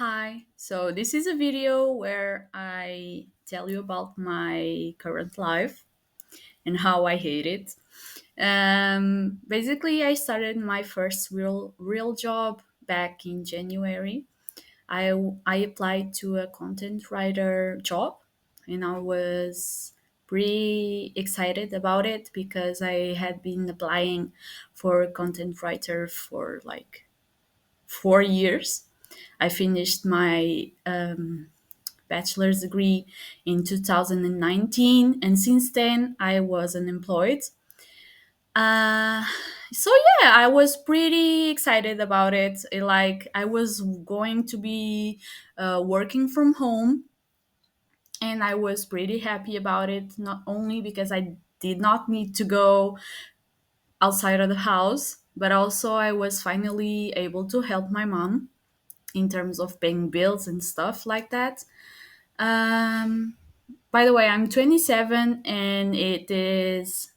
Hi, so this is a video where I tell you about my current life and how I hate it. Basically, I started my first real job back in January. I applied to a content writer job, and I was pretty excited about it because I had been applying for a content writer for like 4 years. I finished my bachelor's degree in 2019, and since then I was unemployed. Uh, so yeah, I was pretty excited about it. Like I was going to be working from home, and I was pretty happy about it. Not only because I did not need to go outside of the house, but also I was finally able to help my mom in terms of paying bills and stuff like that. Um, by the way, I'm 27 and it is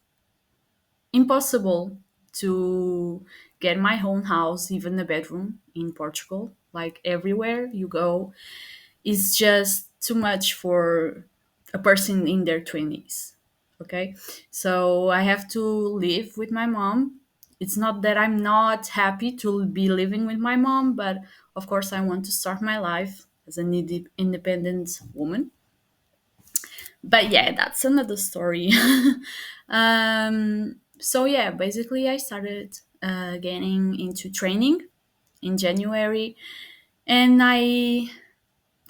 impossible to get my own house, even a bedroom in Portugal. Like everywhere you go, is just too much for a person in their 20s. Okay, so I have to live with my mom. It's not that I'm not happy to be living with my mom, but of course I want to start my life as an independent woman. But yeah, that's another story. So yeah, basically I started getting into training in January, and I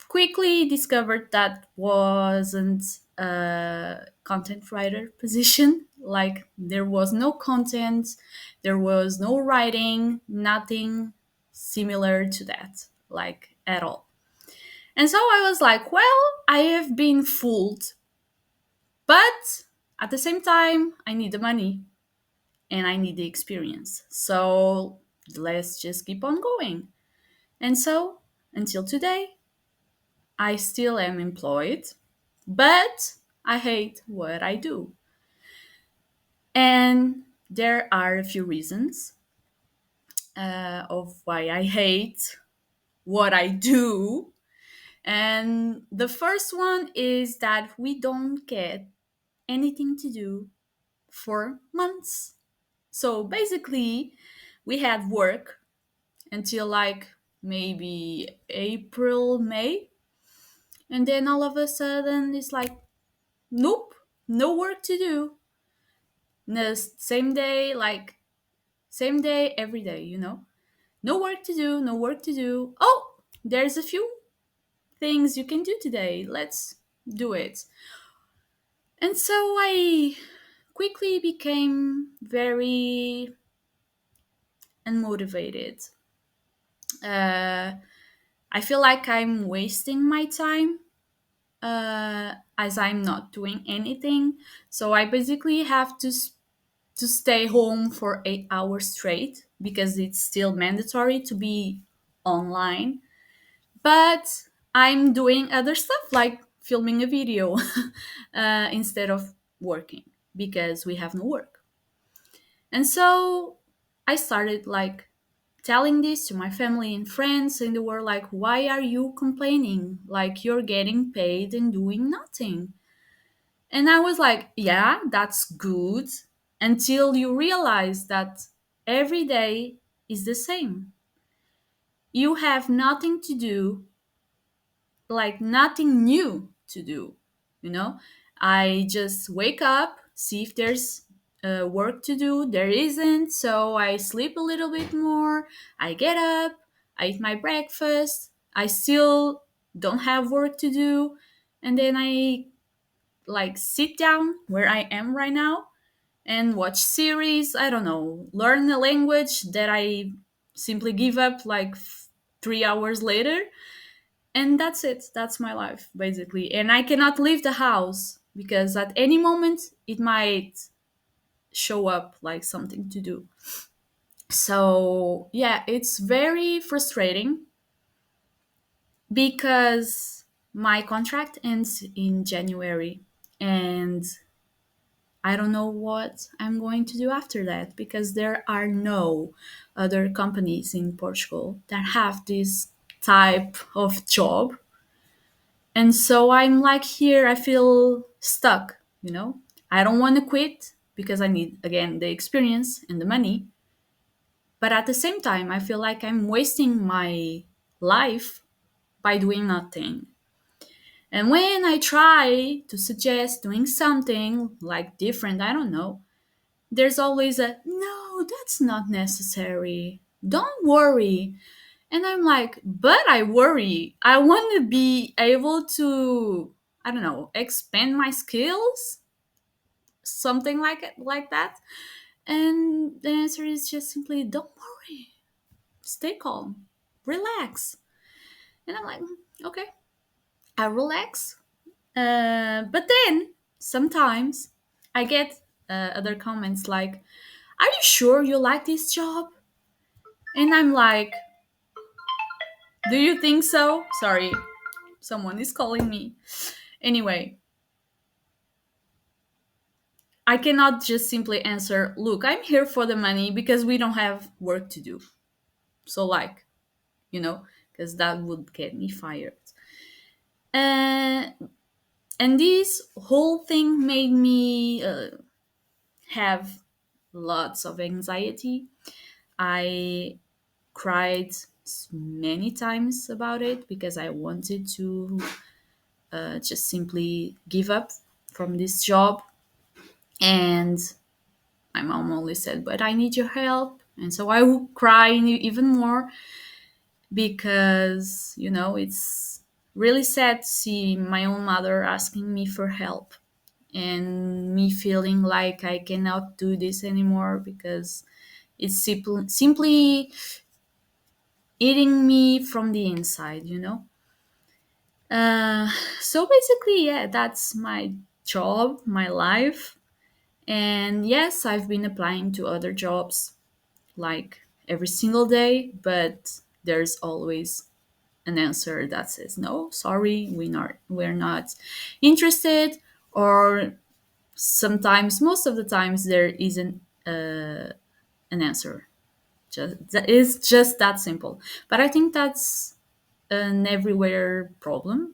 quickly discovered that wasn't a content writer position. Like there was no content, there was no writing, nothing similar to that, like at all. And so I was like, well, I have been fooled, but at the same time, I need the money and I need the experience. So let's just keep on going. And so until today, I still am employed, but I hate what I do. And there are a few reasons of why I hate what I do. And the first one is that we don't get anything to do for months. So basically, we had work until like maybe April, May, and then all of a sudden it's like, nope, no work to do. The same day, like same day every day. No work to do, no work to do. Oh, there's a few things you can do today. Let's do it. And so I quickly became very unmotivated. Uh, I feel like I'm wasting my time as I'm not doing anything. So I basically have to stay home for 8 hours straight because it's still mandatory to be online. But I'm doing other stuff like filming a video instead of working because we have no work. And so I started like telling this to my family and friends, and they were like, why are you complaining? Like, you're getting paid and doing nothing. And I was like, yeah, that's good until you realize that every day is the same. You have nothing to do, like nothing new to do, you know? I just wake up, see if there's work to do. There isn't, so I sleep a little bit more. I get up, I eat my breakfast. I still don't have work to do. And then I like sit down where I am right now and watch series. I don't know, learn a language that I simply give up like 3 hours later, and that's it. That's my life basically, and I cannot leave the house because at any moment it might show up like something to do. So yeah, it's very frustrating because my contract ends in January, and I don't know what I'm going to do after that because there are no other companies in Portugal that have this type of job. And so I'm like here, I feel stuck, you know? I don't want to quit because I need, again, the experience and the money. But at the same time, I feel like I'm wasting my life by doing nothing. And when I try to suggest doing something like different, I don't know, there's always a no, that's not necessary. Don't worry. And I'm like, but I worry. I want to be able to, I don't know, expand my skills, something like that. And the answer is just simply, don't worry, stay calm, relax. And I'm like, okay, I relax. But then sometimes I get other comments like, are you sure you like this job? And I'm like, do you think so? Sorry, someone is calling me. Anyway, I cannot just simply answer, look, I'm here for the money because we don't have work to do. So, like, you know, because that would get me fired. Uh, and this whole thing made me have lots of anxiety. I cried many times about it because I wanted to just simply give up from this job. And my mom only said, but I need your help. And so I would cry even more because, you know, it's really sad to see my own mother asking me for help and me feeling like I cannot do this anymore because it's simply eating me from the inside, you know? Uh, so basically, yeah, that's my job, my life. And yes, I've been applying to other jobs like every single day, but there's always an answer that says no, sorry, we're not interested, or sometimes, most of the times, there isn't an answer. It's just that simple. But I think that's an everywhere problem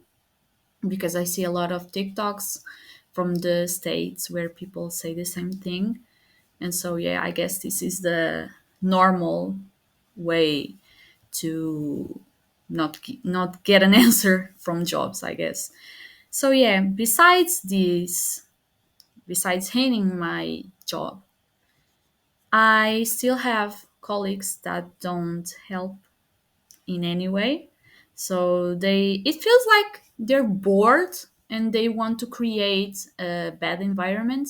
because I see a lot of TikToks from the states where people say the same thing. And so, yeah, I guess this is the normal way to not get an answer from jobs, I guess. So, yeah, besides hating my job, I still have colleagues that don't help in any way. So it feels like they're bored and they want to create a bad environment.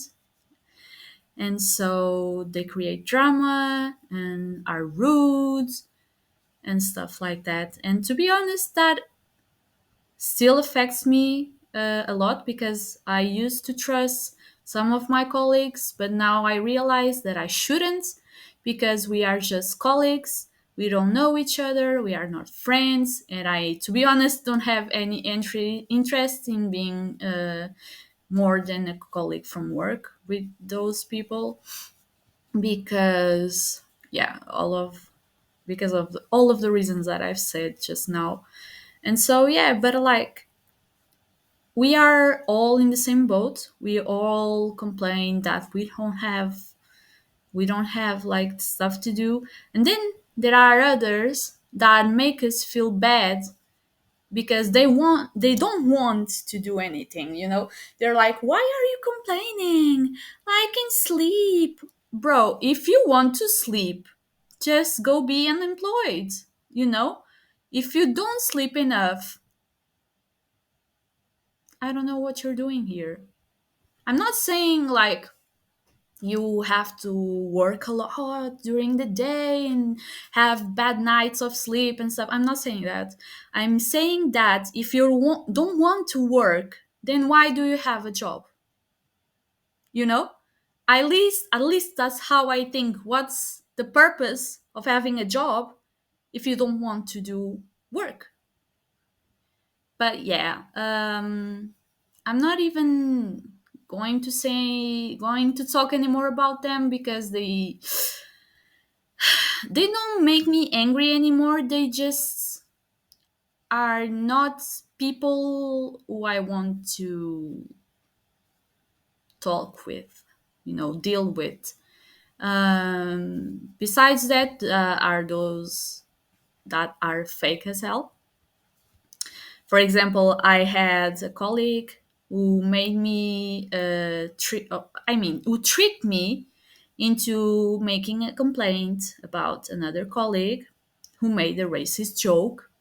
And so they create drama and are rude and stuff like that. And to be honest, that still affects me a lot because I used to trust some of my colleagues, but now I realize that I shouldn't because we are just colleagues. We don't know each other. We are not friends. And I, to be honest, don't have any interest in being more than a colleague from work with those people because, yeah, all of the reasons that I've said just now. And so, yeah, but like, we are all in the same boat. We all complain that we don't have like stuff to do. And then there are others that make us feel bad because they don't want to do anything, you know? They're like, "Why are you complaining? I can sleep." Bro, if you want to sleep, just go be unemployed, you know? If you don't sleep enough, I don't know what you're doing here. I'm not saying like you have to work a lot during the day and have bad nights of sleep and stuff. I'm not saying that. I'm saying that if you don't want to work, then why do you have a job? You know? At least that's how I think. What's the purpose of having a job if you don't want to do work? But yeah, I'm not even going to talk anymore about them because they don't make me angry anymore. They just are not people who I want to talk with, deal with. Besides that, are those that are fake as hell. For example, I had a colleague who made me who tricked me into making a complaint about another colleague who made a racist joke.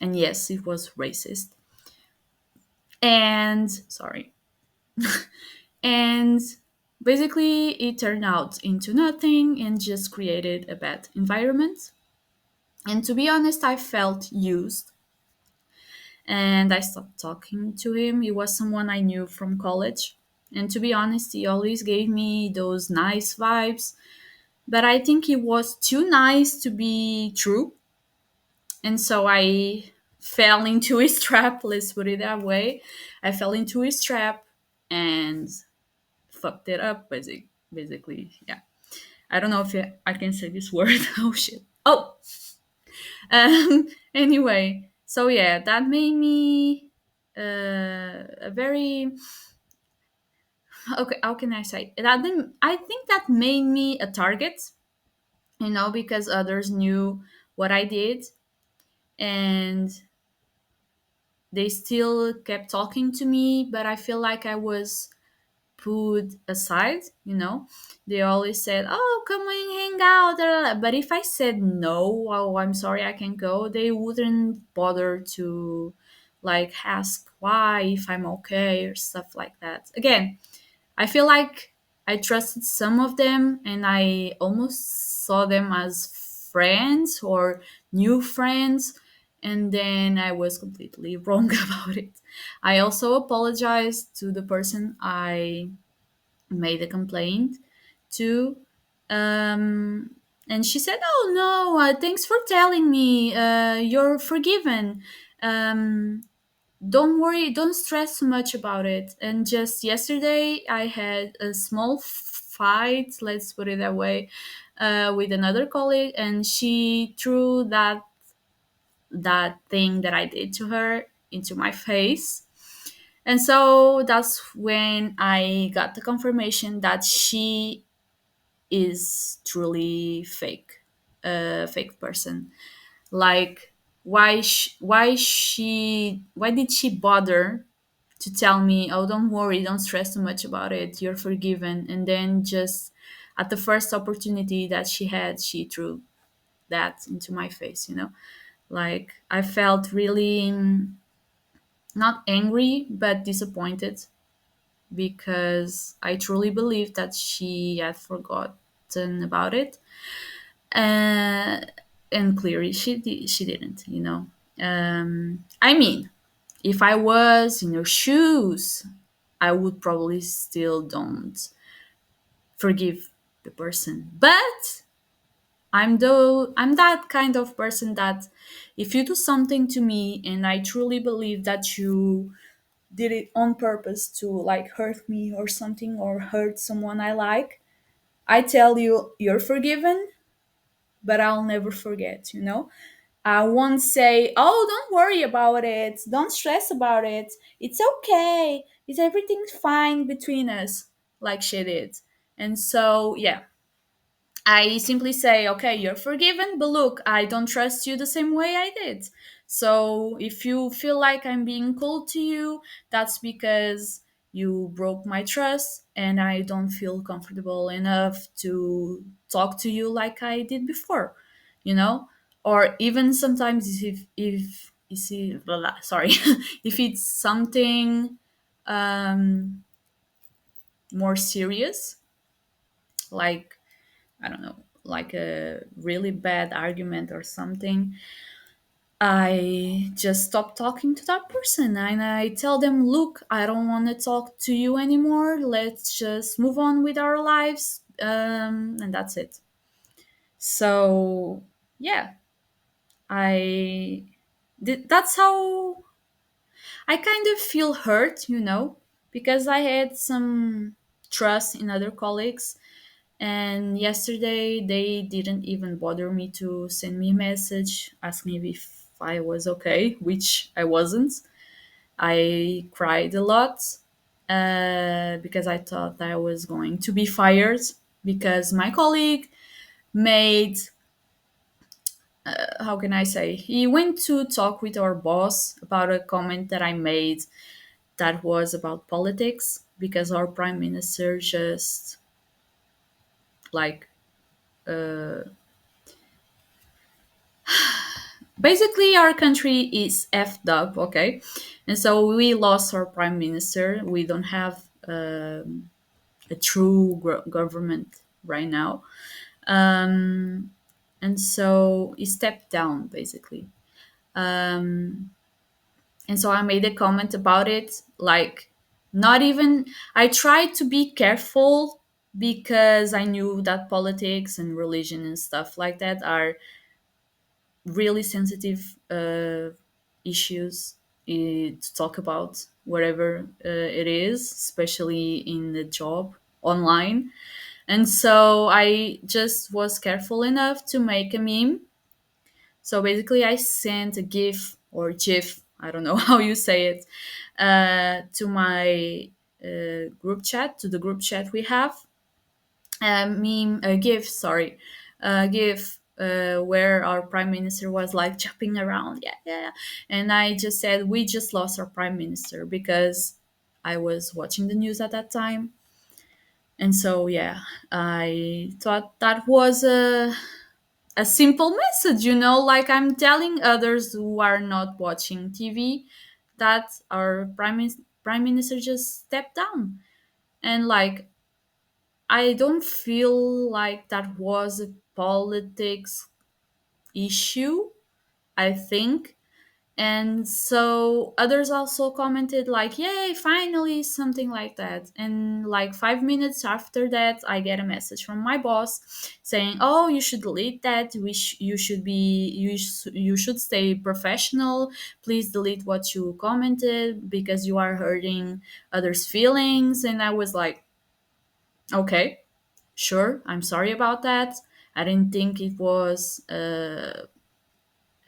And yes, it was racist. And sorry. And basically, it turned out into nothing and just created a bad environment. And to be honest, I felt used and I stopped talking to him. He was someone I knew from college. And to be honest, he always gave me those nice vibes. But I think he was too nice to be true. And so I fell into his trap, let's put it that way. I fell into his trap and fucked it up, basically. Yeah. I don't know if I can say this word. Oh, shit. Oh! Anyway, so yeah, that made me a very okay. How can I say that? I think that made me a target, because others knew what I did, and they still kept talking to me. But I feel like I was put aside. They always said, "Oh, come and hang out." Da, da, da. But if I said no, "Oh, I'm sorry, I can't go," they wouldn't bother to like ask why, if I'm okay or stuff like that. Again, I feel like I trusted some of them and I almost saw them as friends or new friends, and then I was completely wrong about it. I also apologized to the person I made a complaint to. And she said, "Oh no, thanks for telling me. You're forgiven. Um, don't worry, don't stress too much about it." And just yesterday, I had a small fight, let's put it that way, with another colleague, and she threw that thing that I did to her into my face. And so that's when I got the confirmation that she is truly fake, a fake person. Like, why did she bother to tell me, "Oh, don't worry, don't stress too much about it, you're forgiven," and then just at the first opportunity that she had, she threw that into my face. Like, I felt really not angry but disappointed because I truly believed that she had forgotten about it. uh, and clearly she didn't. I mean, if I was in her shoes, I would probably still don't forgive the person. But I'm that kind of person that if you do something to me and I truly believe that you did it on purpose to like hurt me or something, or hurt someone I like, I tell you you're forgiven, but I'll never forget. I won't say, "Oh, don't worry about it. Don't stress about it. It's okay. It's everything's fine between us," like she did. And so, yeah, I simply say, "Okay, you're forgiven, but look, I don't trust you the same way I did. So if you feel like I'm being cold to you, that's because you broke my trust and I don't feel comfortable enough to talk to you like I did before, you know? Or even sometimes if you see, blah, blah, sorry, if it's something um, more serious, like I don't know, like a really bad argument or something, I just stop talking to that person and I tell them, "Look, I don't want to talk to you anymore. Let's just move on with our lives." And that's it. So, yeah, that's how I kind of feel hurt, because I had some trust in other colleagues. And yesterday, they didn't even bother me to send me a message, ask me I was okay, which I wasn't. I cried a lot because I thought I was going to be fired because my colleague made, how can I say, he went to talk with our boss about a comment that I made that was about politics because our prime minister just like basically our country is effed up, okay, and so we lost our prime minister. We don't have a true government right now, um, and so he stepped down basically. And so I made a comment about it, like, not even, I tried to be careful because I knew that politics and religion and stuff like that are really sensitive issues to talk about wherever it is, especially in the job online. And so I just was careful enough to make a meme. So basically, I sent a GIF or GIF, I don't know how you say it, to my group chat, to the group chat we have. Meme, GIF, sorry, GIF, where our prime minister was like jumping around, yeah, yeah, yeah. And I just said, we just lost our prime minister because I was watching the news at that time. And so, yeah, I thought that was a simple message, like I'm telling others who are not watching TV that our prime minister just stepped down. And like, I don't feel like that was a politics issue, I think. And so others also commented like, yay, finally, something like that. And like 5 minutes after that, I get a message from my boss saying, oh, you should delete that. You should be, you should stay professional. Please delete what you commented because you are hurting others feelings. And I was like, okay, sure, I'm sorry about that. I didn't think it was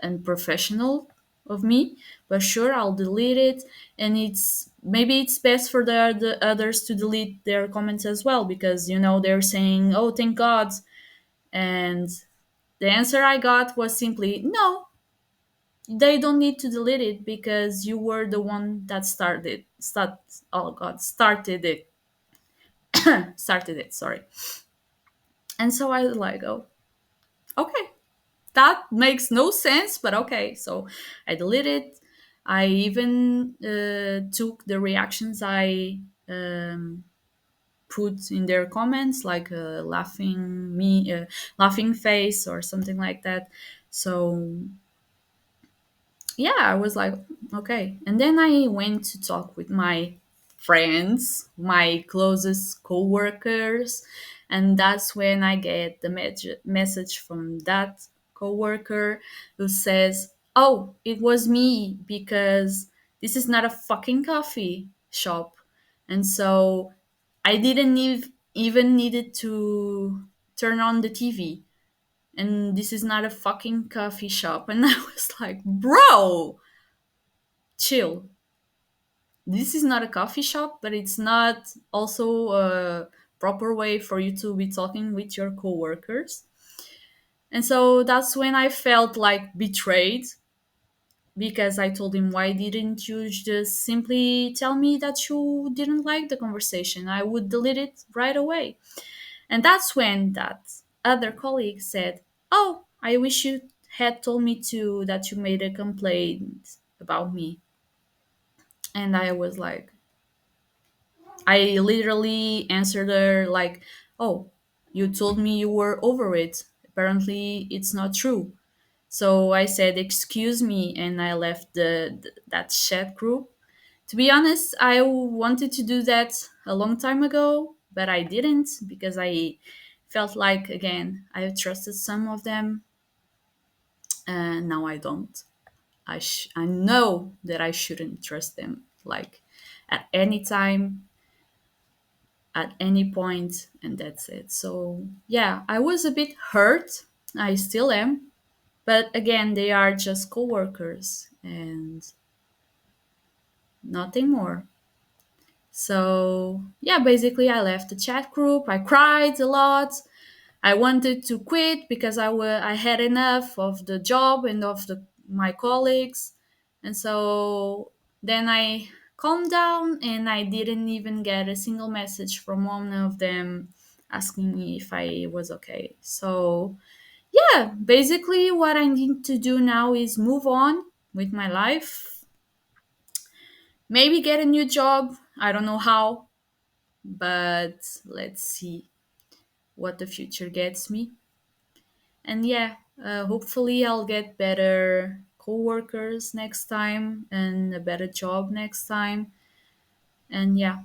unprofessional of me, but sure, I'll delete it. And it's maybe it's best for the others to delete their comments as well because they're saying, oh, thank God. And the answer I got was simply no, they don't need to delete it because you were the one that oh God, started it, sorry. And so I was like, oh, okay, that makes no sense, but okay. So I deleted. I even took the reactions I put in their comments, like a laughing face or something like that. So yeah, I was like, okay. And then I went to talk with my friends, my closest coworkers, and that's when I get the message from that coworker who says, "Oh, it was me because this is not a fucking coffee shop." And so I didn't even needed to turn on the TV, and this is not a fucking coffee shop. And I was like, bro, chill. This is not a coffee shop, but it's not also a proper way for you to be talking with your coworkers. And so that's when I felt like betrayed because I told him, why didn't you just simply tell me that you didn't like the conversation? I would delete it right away. And that's when that other colleague said, oh, I wish you had told me too that you made a complaint about me. And I was like, I literally answered her, like, oh, you told me you were over it. Apparently, it's not true. So I said, excuse me, and I left that chat group. To be honest, I wanted to do that a long time ago, but I didn't because I felt like, again, I trusted some of them, and now I don't. I know that I shouldn't trust them, like, at any time, at any point, and that's it. So yeah, I was a bit hurt. I still am, But again, they are just coworkers and nothing more. So, yeah, basically, I left the chat group. I cried a lot. I wanted to quit because I had enough of the job and of my colleagues. And so then I calmed down and I didn't even get a single message from one of them asking me if I was okay. So, yeah, basically, what I need to do now is move on with my life, maybe get a new job. I don't know how, but let's see what the future gets me. And yeah, hopefully I'll get better coworkers next time and a better job next time. And yeah,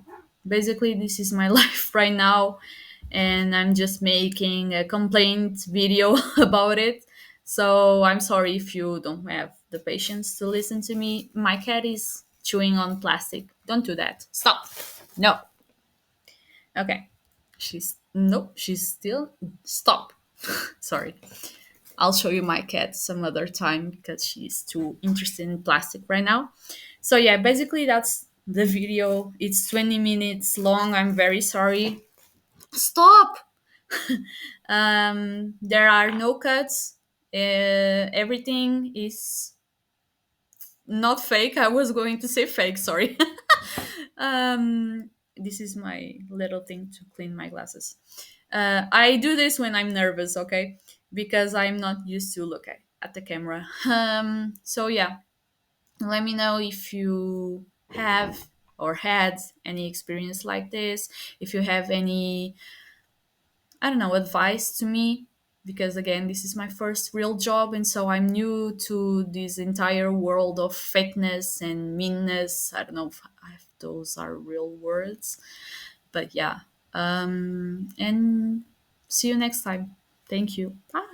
basically this is my life right now, and I'm just making a complaint video about it. So I'm sorry if you don't have the patience to listen to me. My cat is chewing on plastic. Don't do that. Stop. No. Okay. She's nope, she's still stop. Sorry. I'll show you my cat some other time because she's too interested in plastic right now. So yeah, basically that's the video. It's 20 minutes long. I'm very sorry. Stop. There are no cuts. Everything is not fake. I was going to say fake. Sorry. This is my little thing to clean my glasses. I do this when I'm nervous, okay? Because I'm not used to look at the camera. So yeah, let me know if you have or had any experience like this. If you have any, I don't know, advice to me, because again, this is my first real job, and so I'm new to this entire world of fakeness and meanness. I don't know if those are real words, but yeah. And see you next time. Thank you. Bye.